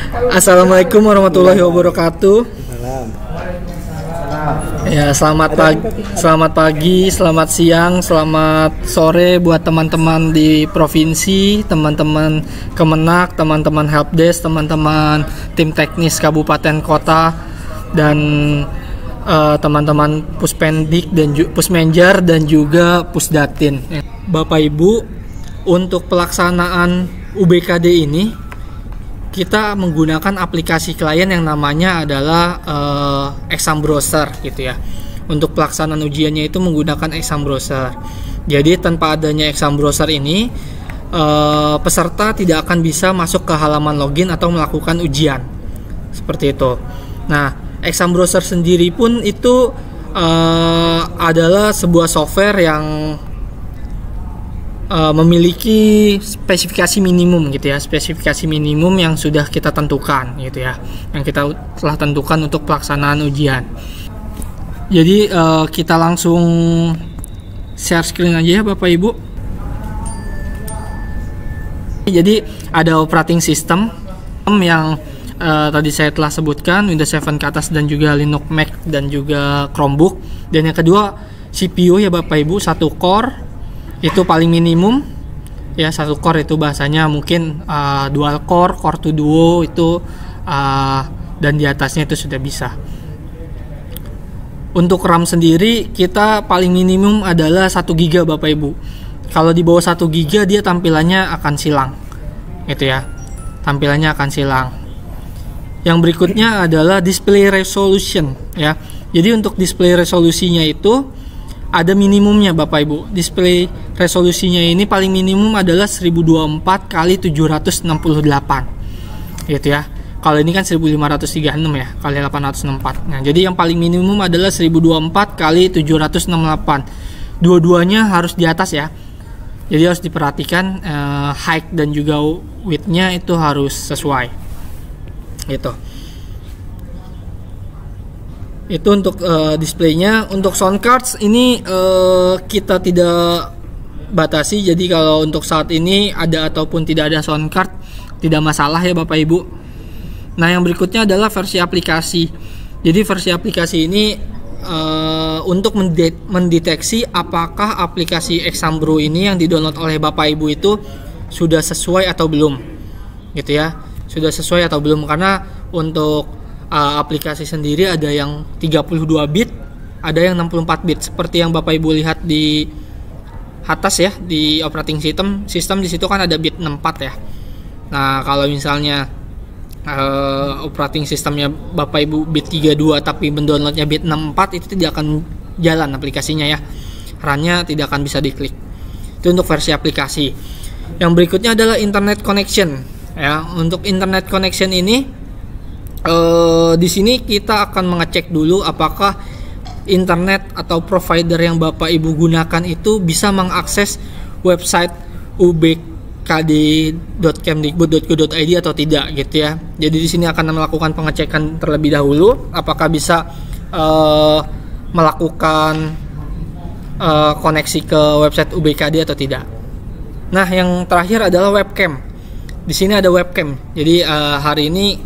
Assalamualaikum warahmatullahi wabarakatuh. Ya, selamat pagi, selamat siang, selamat sore buat teman-teman di provinsi, teman-teman Kemenak, teman-teman helpdesk, teman-teman tim teknis kabupaten kota, dan teman-teman Puspendik dan Pusmenjar dan juga Pusdatin. Bapak Ibu, untuk pelaksanaan UBKD ini kita menggunakan aplikasi klien yang namanya adalah Exam Browser gitu ya. Untuk pelaksanaan ujiannya itu menggunakan Exam Browser. Jadi tanpa adanya Exam Browser ini peserta tidak akan bisa masuk ke halaman login atau melakukan ujian seperti itu. Nah, Exam Browser sendiri pun itu adalah sebuah software yang memiliki spesifikasi minimum gitu ya, spesifikasi minimum yang sudah kita tentukan gitu ya, yang kita telah tentukan untuk pelaksanaan ujian. Jadi kita langsung share screen aja ya Bapak Ibu. Jadi ada operating system yang tadi saya telah sebutkan, Windows 7 ke atas dan juga Linux, Mac dan juga Chromebook. Dan yang kedua CPU ya Bapak Ibu, 1 core itu paling minimum ya. 1 core itu bahasanya mungkin dual core, core to duo itu dan di atasnya itu sudah bisa. Untuk RAM sendiri kita paling minimum adalah 1 GB Bapak Ibu. Kalau di bawah 1 GB dia tampilannya akan silang gitu ya, tampilannya akan silang. Yang berikutnya adalah display resolution ya. Jadi untuk display resolusinya itu ada minimumnya Bapak Ibu. Display resolusinya ini paling minimum adalah 1024 x 768 gitu ya. Kalau ini kan 1536 ya, kali 864. Nah, jadi yang paling minimum adalah 1024 x 768. Dua-duanya harus di atas ya. Jadi harus diperhatikan height dan juga width-nya itu harus sesuai gitu. Itu untuk displaynya. Untuk sound cards ini kita tidak batasi, jadi kalau untuk saat ini ada ataupun tidak ada sound card tidak masalah ya Bapak Ibu. Nah, yang berikutnya adalah versi aplikasi. Jadi versi aplikasi ini untuk mendeteksi apakah aplikasi Exambro ini yang didownload oleh Bapak Ibu itu sudah sesuai atau belum gitu ya, sudah sesuai atau belum. Karena untuk aplikasi sendiri ada yang 32 bit, ada yang 64 bit. Seperti yang Bapak Ibu lihat di atas ya, di operating system di situ kan ada bit 64 ya. Nah, kalau misalnya operating systemnya Bapak Ibu bit 32 tapi mendownloadnya bit 64, itu tidak akan jalan aplikasinya ya. RAN-nya tidak akan bisa diklik. Itu untuk versi aplikasi. Yang berikutnya adalah internet connection ya. Untuk internet connection ini di sini kita akan mengecek dulu apakah internet atau provider yang Bapak Ibu gunakan itu bisa mengakses website ubkd.kemdikbud.go.id atau tidak gitu ya. Jadi di sini akan melakukan pengecekan terlebih dahulu apakah bisa melakukan koneksi ke website UBKD atau tidak. Nah, yang terakhir adalah webcam. Di sini ada webcam. Jadi hari ini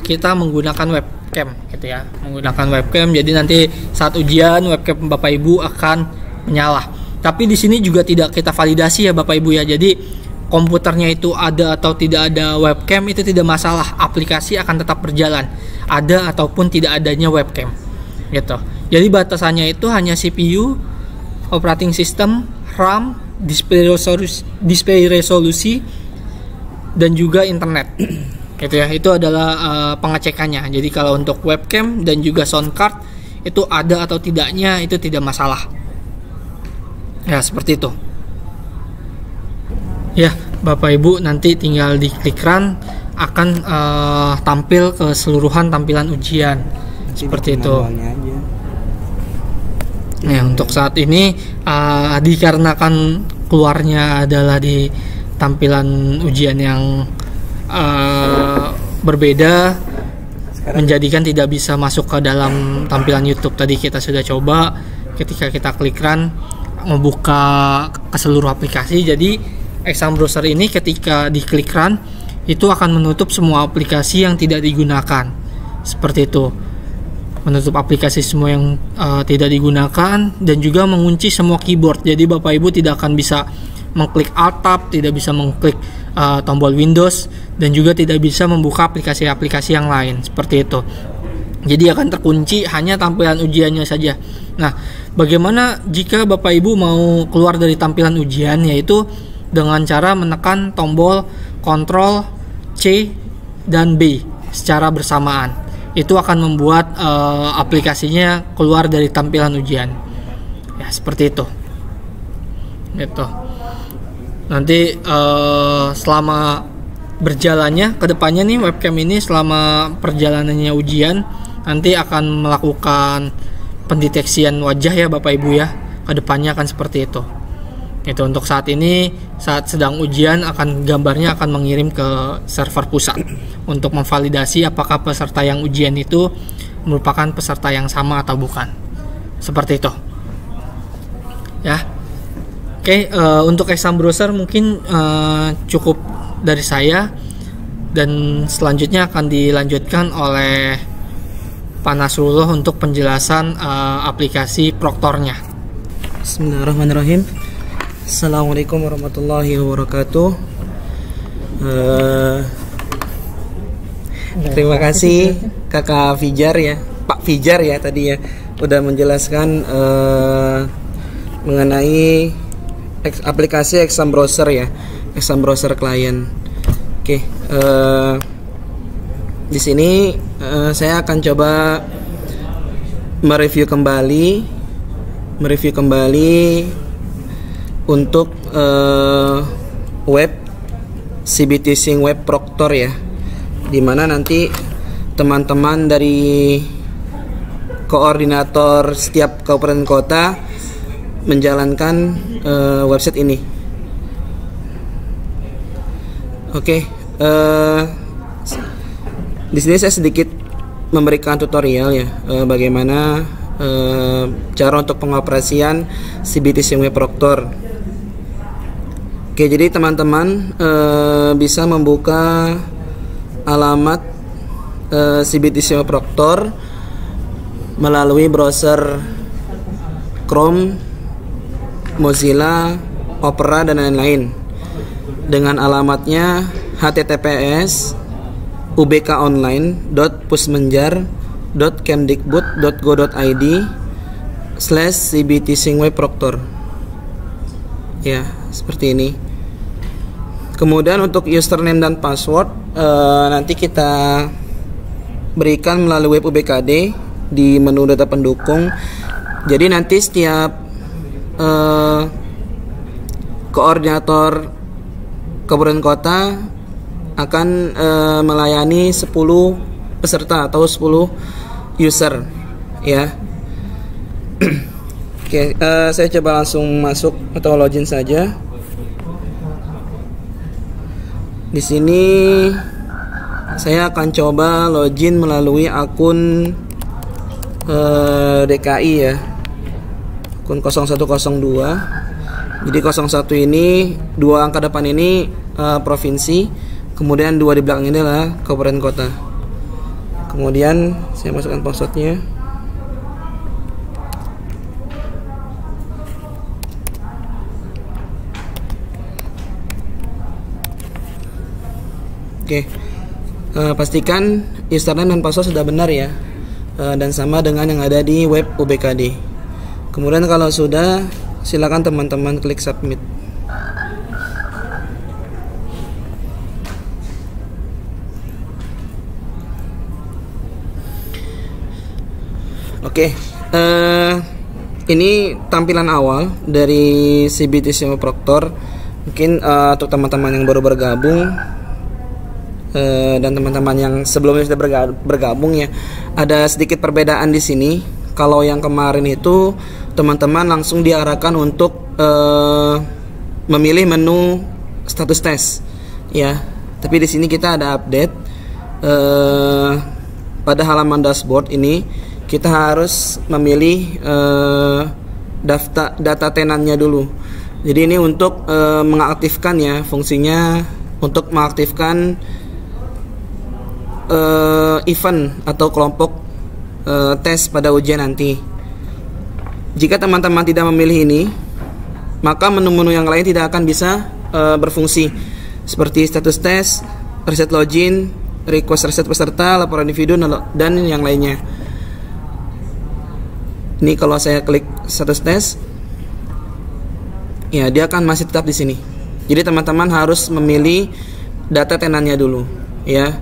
kita menggunakan webcam gitu ya, menggunakan webcam. Jadi nanti saat ujian webcam Bapak Ibu akan menyala. Tapi di sini juga tidak kita validasi ya Bapak Ibu ya. Jadi komputernya itu ada atau tidak ada webcam itu tidak masalah, aplikasi akan tetap berjalan ada ataupun tidak adanya webcam gitu. Jadi batasannya itu hanya CPU, operating system, RAM, display resolusi dan juga internet gitu ya. Itu adalah pengecekannya. Jadi kalau untuk webcam dan juga sound card itu ada atau tidaknya itu tidak masalah ya, seperti itu ya Bapak Ibu. Nanti tinggal diklik run akan tampil keseluruhan tampilan ujian seperti itu. Nah, untuk saat ini dikarenakan keluarnya adalah di tampilan ujian yang berbeda, menjadikan tidak bisa masuk ke dalam tampilan YouTube. Tadi kita sudah coba, ketika kita klik run membuka ke seluruh aplikasi. Jadi Exam Browser ini ketika diklik run itu akan menutup semua aplikasi yang tidak digunakan. Seperti itu. Menutup aplikasi semua yang tidak digunakan dan juga mengunci semua keyboard. Jadi Bapak Ibu tidak akan bisa mengklik Alt Tab, tidak bisa mengklik tombol Windows, dan juga tidak bisa membuka aplikasi-aplikasi yang lain. Seperti itu. Jadi akan terkunci hanya tampilan ujiannya saja. Nah, bagaimana jika Bapak Ibu mau keluar dari tampilan ujian, yaitu dengan cara menekan tombol Ctrl C dan B secara bersamaan. Itu akan membuat aplikasinya keluar dari tampilan ujian. Ya, seperti itu. Gitu. Nanti selama berjalannya kedepannya nih webcam ini, selama perjalanannya ujian, nanti akan melakukan pendeteksian wajah ya Bapak Ibu ya. Kedepannya akan seperti itu. Itu untuk saat ini, saat sedang ujian gambarnya akan mengirim ke server pusat untuk memvalidasi apakah peserta yang ujian itu merupakan peserta yang sama atau bukan. Seperti itu. Ya. Oke, untuk exam browser mungkin cukup dari saya, dan selanjutnya akan dilanjutkan oleh Pak Nasrullah untuk penjelasan aplikasi Proctor-nya. Bismillahirrahmanirrahim. Assalamualaikum warahmatullahi wabarakatuh. Terima kasih Kakak Fijar ya, Pak Fijar ya tadi ya, udah menjelaskan mengenai aplikasi exam browser ya, exam browser klien. Oke, di sini saya akan coba mereview kembali untuk web CBT Sync Web Proctor ya, dimana nanti teman-teman dari koordinator setiap kabupaten kota menjalankan website ini. Oke, di sini saya sedikit memberikan tutorial ya, bagaimana cara untuk pengoperasian CBT Sync Web Proctor. Oke, jadi teman-teman bisa membuka alamat CBT Sync Web Proctor melalui browser Chrome, Mozilla, Opera, dan lain-lain dengan alamatnya https://ubkonline.pusmenjar.kemdikbud.go.id/cbtsyncwebproctor. Ya, seperti ini. Kemudian untuk username dan password nanti kita berikan melalui web UBKD di menu data pendukung. Jadi nanti setiap koordinator kabupaten kota akan melayani 10 peserta atau 10 user ya. Oke, saya coba langsung masuk atau login saja. Di sini saya akan coba login melalui akun DKI ya, akun 0102. Jadi 01 ini 2 angka depan ini provinsi, kemudian 2 di belakang ini adalah kabupaten kota. Kemudian saya masukkan passwordnya. Oke, pastikan username dan password sudah benar ya, dan sama dengan yang ada di web UBKD. Kemudian kalau sudah, silakan teman-teman klik submit. Oke, ini tampilan awal dari CBT Sync Web Proctor. Mungkin untuk teman-teman yang baru bergabung dan teman-teman yang sebelumnya sudah bergabung ya, ada sedikit perbedaan di sini. Kalau yang kemarin itu teman-teman langsung diarahkan untuk memilih menu status tes ya. Tapi di sini kita ada update pada halaman dashboard ini kita harus memilih data tenannya dulu. Jadi ini untuk mengaktifkan ya fungsinya untuk mengaktifkan event atau kelompok tes pada ujian nanti. Jika teman-teman tidak memilih ini, maka menu-menu yang lain tidak akan bisa berfungsi, seperti status tes, reset login, request reset peserta, laporan individu, dan yang lainnya. Ini kalau saya klik status tes, ya dia akan masih tetap di sini. Jadi teman-teman harus memilih data tenannya dulu, ya.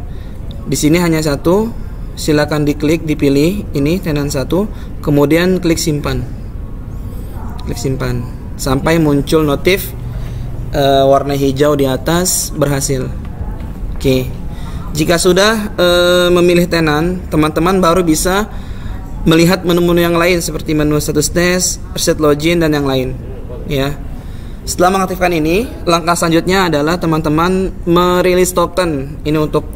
Di sini hanya satu, silakan diklik, dipilih ini tenan satu, kemudian klik simpan. Klik simpan sampai muncul notif warna hijau di atas berhasil. Oke. Jika sudah memilih tenan, teman-teman baru bisa melihat menu-menu yang lain seperti menu status test, reset login, dan yang lain, ya. Setelah mengaktifkan ini, langkah selanjutnya adalah teman-teman merilis token. Ini untuk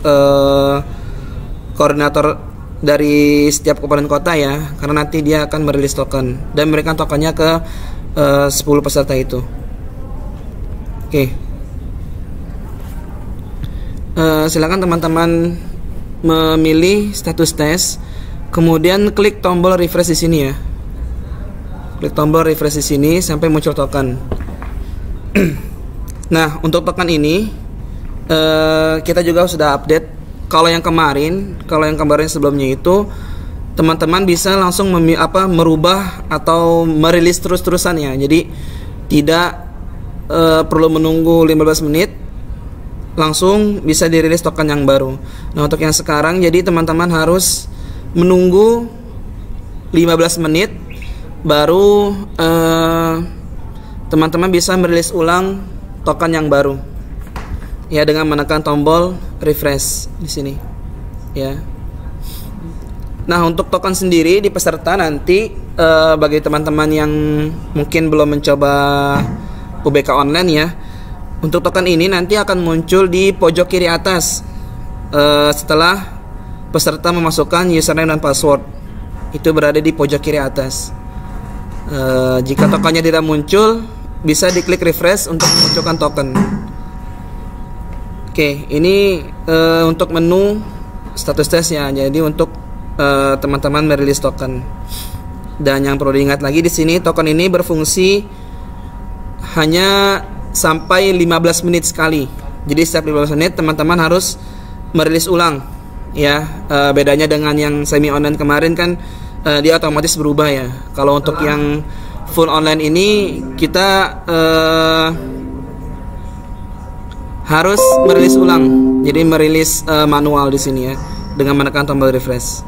koordinator dari setiap kabupaten kota, ya, karena nanti dia akan merilis token dan memberikan tokennya ke 10 peserta itu. Oke. Silakan teman-teman memilih status tes, kemudian klik tombol refresh di sini, ya. Klik tombol refresh di sini sampai muncul token. Nah, untuk token ini kita juga sudah update. Kalau yang kemarin sebelumnya itu teman-teman bisa langsung merubah atau merilis terus-terusan, ya. Jadi tidak perlu menunggu 15 menit, langsung bisa dirilis token yang baru. Nah, untuk yang sekarang jadi teman-teman harus menunggu 15 menit baru teman-teman bisa merilis ulang token yang baru, ya, dengan menekan tombol refresh di sini, ya. Nah, untuk token sendiri di peserta nanti bagi teman-teman yang mungkin belum mencoba UBK online, ya, untuk token ini nanti akan muncul di pojok kiri atas setelah peserta memasukkan username dan password. Itu berada di pojok kiri atas. Jika tokennya tidak muncul, bisa diklik refresh untuk memunculkan token. Oke, ini untuk menu status testnya. Jadi untuk teman-teman merilis token. Dan yang perlu diingat lagi di sini, token ini berfungsi hanya sampai 15 menit sekali. Jadi setiap 15 menit teman-teman harus merilis ulang, ya. Bedanya dengan yang semi online kemarin kan dia otomatis berubah, ya. Kalau untuk yang full online ini kita harus merilis ulang. Jadi merilis manual di sini, ya, dengan menekan tombol refresh.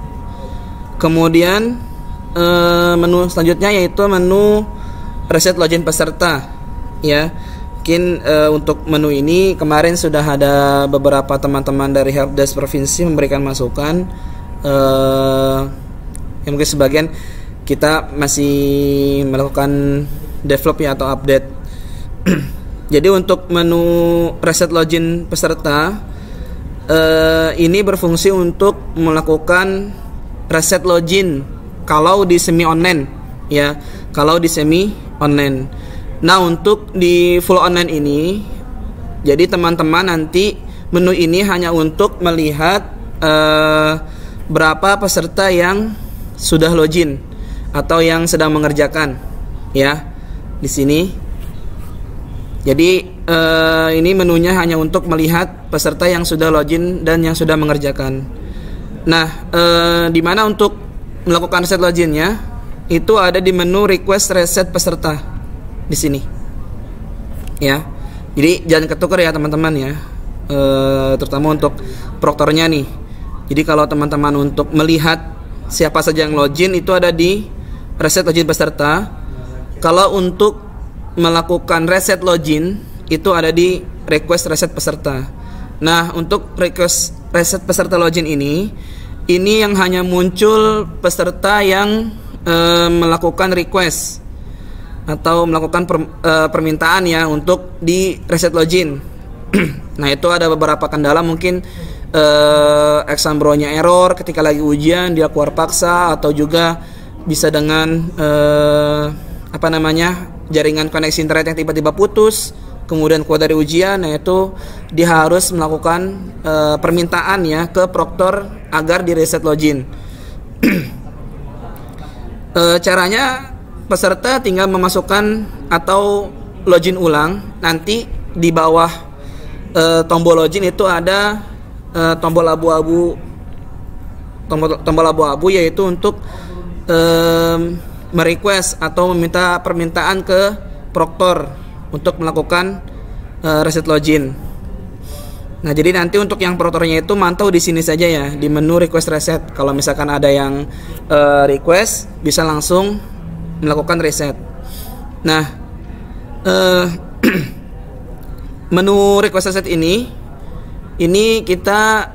Kemudian menu selanjutnya yaitu menu reset login peserta, ya. Mungkin untuk menu ini kemarin sudah ada beberapa teman-teman dari helpdesk provinsi memberikan masukan. Yang mungkin sebagian kita masih melakukan develop, ya, atau update. Jadi untuk menu reset login peserta ini berfungsi untuk melakukan reset login kalau di semi online, ya, kalau di semi online. Nah, untuk di full online ini, jadi teman-teman nanti menu ini hanya untuk melihat berapa peserta yang sudah login atau yang sedang mengerjakan, ya, di sini. Jadi ini menunya hanya untuk melihat peserta yang sudah login dan yang sudah mengerjakan. Nah, di mana untuk melakukan reset loginnya itu ada di menu request reset peserta di sini, ya. Jadi jangan ketukar, ya, teman-teman, ya. Terutama untuk proktornya nih. Jadi kalau teman-teman untuk melihat siapa saja yang login itu ada di reset login peserta. Kalau untuk melakukan reset login itu ada di request reset peserta. Nah, untuk request reset peserta login ini yang hanya muncul peserta yang melakukan request atau melakukan permintaan, ya, untuk di reset login. Nah, itu ada beberapa kendala, mungkin exam bro-nya error ketika lagi ujian, dia keluar paksa, atau juga bisa dengan jaringan koneksi internet yang tiba-tiba putus, kemudian keluar dari ujian, yaitu dia harus melakukan permintaan ya ke proktor agar di reset login. Caranya peserta tinggal memasukkan atau login ulang. Nanti di bawah tombol login itu ada tombol abu-abu yaitu untuk merequest atau meminta permintaan ke proktor untuk melakukan reset login. Nah, jadi nanti untuk yang proktornya itu mantau di sini saja ya, di menu request reset. Kalau misalkan ada yang request, bisa langsung melakukan reset. Nah, menu request reset ini kita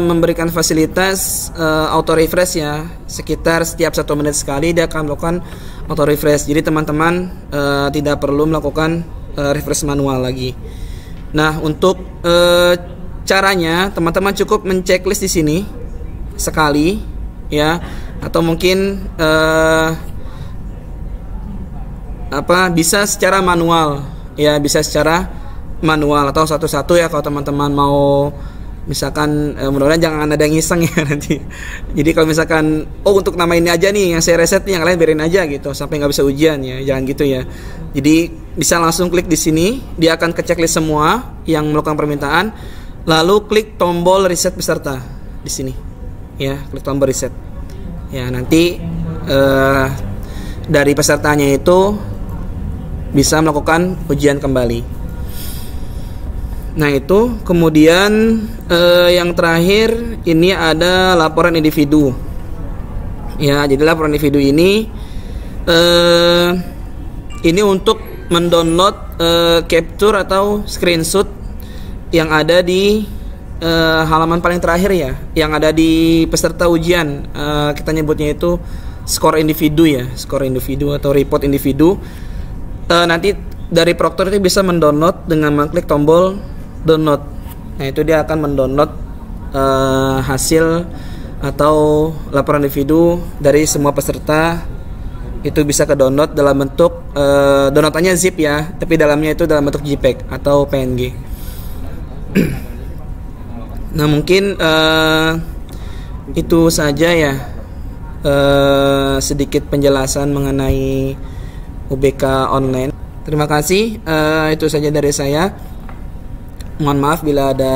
memberikan fasilitas auto refresh ya, sekitar setiap 1 menit sekali dia akan melakukan auto refresh. Jadi teman-teman tidak perlu melakukan refresh manual lagi. Nah, untuk caranya teman-teman cukup menceklis di sini sekali ya, atau mungkin bisa secara manual ya, bisa secara manual atau satu-satu ya kalau teman-teman mau. Misalkan mudah-mudahan jangan ada yang iseng ya nanti. Jadi kalau misalkan untuk nama ini aja nih yang saya reset, yang lain biarin aja gitu sampai nggak bisa ujian ya, jangan gitu ya. Jadi bisa langsung klik di sini, dia akan ke checklist semua yang melakukan permintaan, lalu klik tombol reset peserta di sini ya, klik tombol reset ya. Nanti dari pesertanya itu bisa melakukan ujian kembali. Nah, itu kemudian yang terakhir ini ada laporan individu ya. Jadi laporan individu ini untuk mendownload capture atau screenshot yang ada di halaman paling terakhir ya, yang ada di peserta ujian. Kita nyebutnya itu skor individu ya, skor individu atau report individu. Nanti dari proktor itu bisa mendownload dengan mengklik tombol download. Nah, itu dia akan mendownload hasil atau laporan individu dari semua peserta. Itu bisa ke download dalam bentuk downloadannya zip ya, tapi dalamnya itu dalam bentuk JPEG atau PNG. Nah, mungkin itu saja ya, sedikit penjelasan mengenai UBK online. Terima kasih, itu saja dari saya. Mohon maaf bila ada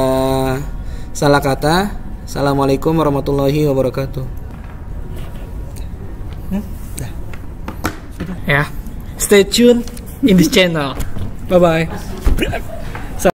salah kata. Assalamualaikum warahmatullahi wabarakatuh. Ya, stay tune in this channel. Bye bye.